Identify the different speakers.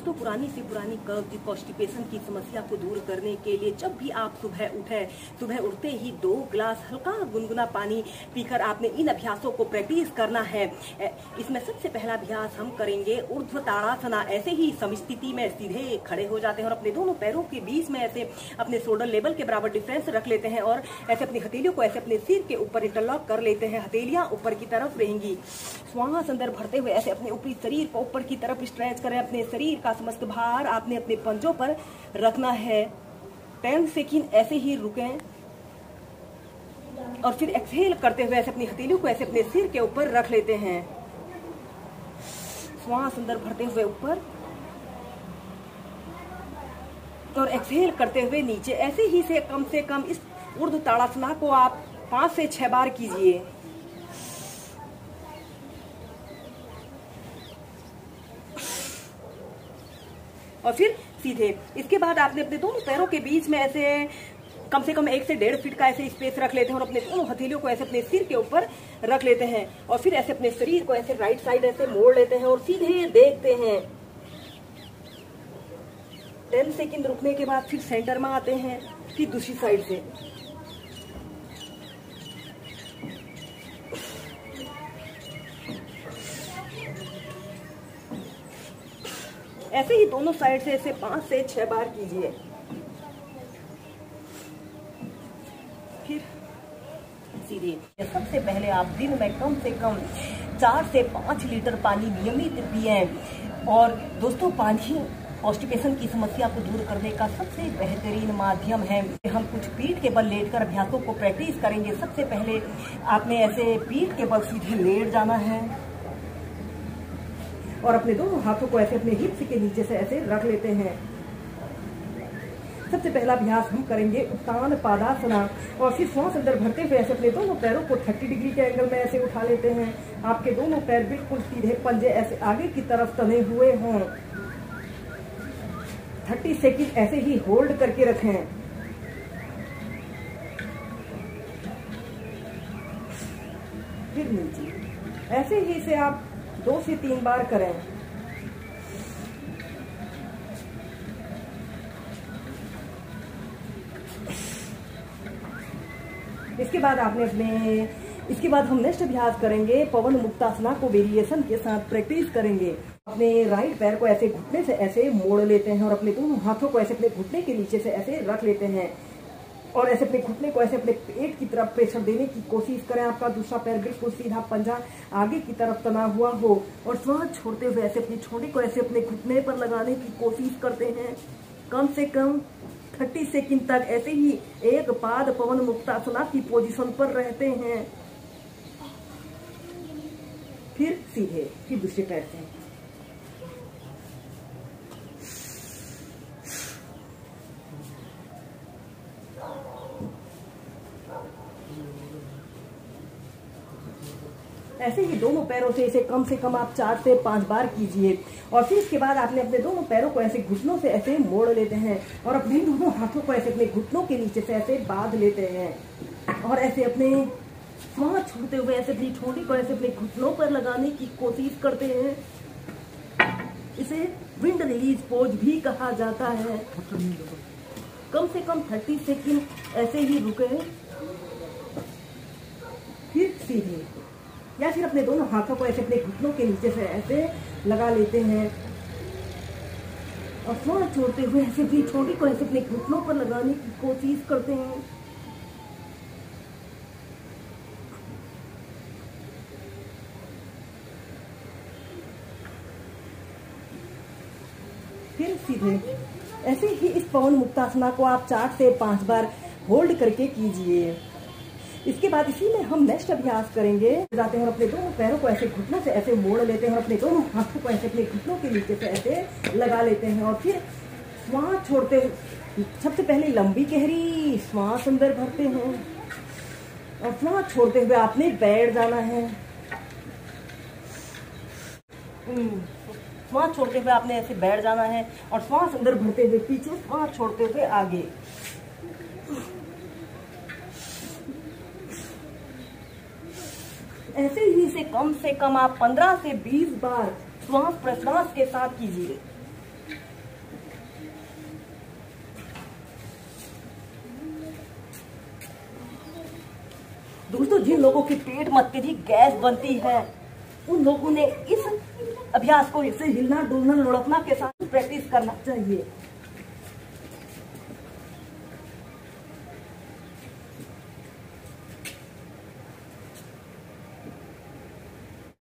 Speaker 1: दोस्तों, पुरानी से पुरानी कब्ज, कॉन्स्टिपेशन की समस्या को दूर करने के लिए जब भी आप सुबह उठते ही 2 गिलास हल्का गुनगुना पानी पीकर आपने इन अभ्यासों को प्रैक्टिस करना है। इसमें सबसे पहला अभ्यास हम करेंगे ऊर्ध्व ताड़ासना। ऐसे ही समस्थिति में सीधे खड़े हो जाते हैं और अपने दोनों पैरों के बीच में ऐसे अपने शोल्डर लेवल के बराबर डिफरेंस रख लेते हैं और ऐसे अपनी हथेलियों को ऐसे अपने सिर के ऊपर इंटरलॉक कर लेते हैं। हथेलियां ऊपर की तरफ रहेंगी। श्वास अंदर भरते हुए ऐसे अपने ऊपरी शरीर को ऊपर की तरफ स्ट्रेच करें। अपने शरीर का समस्त भार आपने अपने पंजों पर रखना है। 10 सेकंड ऐसे ही रुकें और फिर एक्सहेल करते हुए ऐसे अपनी हथेलियों को ऐसे अपने सिर के ऊपर रख लेते हैं। श्वास अंदर भरते हुए ऊपर और एक्सहेल करते हुए नीचे। ऐसे ही से कम इस ऊर्ध्व ताड़ासना को आप 5 से 6 बार कीजिए। और फिर सीधे। इसके बाद आपने अपने दोनों पैरों के बीच में ऐसे कम से कम 1 से 1.5 फीट का ऐसे स्पेस रख लेते हैं और अपने दोनों हथेलियों को ऐसे अपने सिर के ऊपर रख लेते हैं और फिर ऐसे अपने शरीर को ऐसे राइट साइड ऐसे मोड़ लेते हैं और सीधे देखते हैं। 10 सेकंड रुकने के बाद फिर सेंटर में आते हैं, फिर दूसरी साइड से। ऐसे ही दोनों साइड से ऐसे 5 से 6 बार कीजिए। फिर सीधे। सबसे पहले आप दिन में कम से कम 4 से 5 लीटर पानी नियमित पिएं। और दोस्तों, पानी कॉन्स्टिपेशन की समस्या को दूर करने का सबसे बेहतरीन माध्यम है। हम कुछ पीठ के बल लेटकर अभ्यासों को प्रैक्टिस करेंगे। सबसे पहले आपने ऐसे पीठ के बल सीधे लेट जाना है और अपने दोनों हाथों को ऐसे अपने हिप्स के नीचे से ऐसे रख लेते हैं। सबसे पहला अभ्यास हम करेंगे उत्तान पादासना और फिर श्वास अंदर भरते हुए ऐसे अपने दोनों पैरों को 30 डिग्री के एंगल में ऐसे उठा लेते हैं। आपके दोनों पैर बिल्कुल सीधे, पंजे ऐसे आगे की तरफ तने हुए हों। 30 सेकंड ऐसे ही होल्ड करके रखें। फिर नीचे। ऐसे ही से आप 2 से 3 बार करें। इसके बाद हम नेक्स्ट अभ्यास करेंगे पवन मुक्तासना को वेरिएशन के साथ प्रैक्टिस करेंगे। अपने राइट पैर को ऐसे घुटने से ऐसे मोड़ लेते हैं और अपने दोनों हाथों को ऐसे अपने घुटने के नीचे से ऐसे रख लेते हैं और ऐसे अपने घुटने को ऐसे अपने पेट की तरफ प्रेशर देने की कोशिश करें। आपका दूसरा पैर बिल्कुल सीधा, पंजा आगे की तरफ तना हुआ हो और श्वास छोड़ते हुए ऐसे अपनी छोटी को ऐसे अपने घुटने पर लगाने की कोशिश करते हैं। कम से कम 30 सेकंड तक ऐसे ही एक पाद पवन मुक्तासना की पोजीशन पर रहते हैं। फिर सीधे, फिर दूसरे पैर से। ऐसे ही दोनों पैरों से इसे कम आप 4 से 5 बार कीजिए और फिर इसके बाद आपने अपने दोनों पैरों को ऐसे घुटनों से ऐसे मोड़ लेते हैं और अपने दोनों हाथों को ऐसे अपने घुटनों के नीचे से ऐसे बांध लेते हैं और ऐसे अपने श्वास छोड़ते हुए ऐसे अपनी ठोड़ी को ऐसे अपने घुटनों पर लगाने की कोशिश करते हैं। इसे विंड रिलीज पोज भी कहा जाता है। कम से कम 30 सेकंड ऐसे ही रुके। फिर सीधे या फिर अपने दोनों हाथों को ऐसे अपने घुटनों के नीचे से ऐसे लगा लेते हैं और श्वास छोड़ते हुए ऐसे अपनी छोटी को ऐसे अपने घुटनों पर लगाने की कोशिश करते हैं। फिर सीधे। ऐसे ही इस पवन मुक्तासना को आप 4 से 5 बार होल्ड करके कीजिए। इसके बाद इसी में हम नेक्स्ट अभ्यास करेंगे। जाते हैं और अपने दोनों पैरों को ऐसे घुटनों से ऐसे मोड़ लेते हैं और अपने दोनों हाथों को ऐसे अपने घुटनों के नीचे से ऐसे लगा लेते हैं और फिर श्वास छोड़ते हुए सबसे पहले लंबी गहरी श्वास अंदर भरते हैं और श्वास छोड़ते हुए आपने बैठ जाना है। श्वास छोड़ते हुए आपने ऐसे बैठ जाना है और श्वास अंदर भरते हुए पीछे, श्वास छोड़ते हुए आगे। ऐसे ही से कम आप 15 से 20 बार श्वास प्रश्वास के साथ कीजिए। दोस्तों, जिन लोगों की पेट में अत्यधिक गैस बनती है उन लोगों ने इस अभ्यास को इसे हिलना डुलना लुढ़कना के साथ प्रैक्टिस करना चाहिए।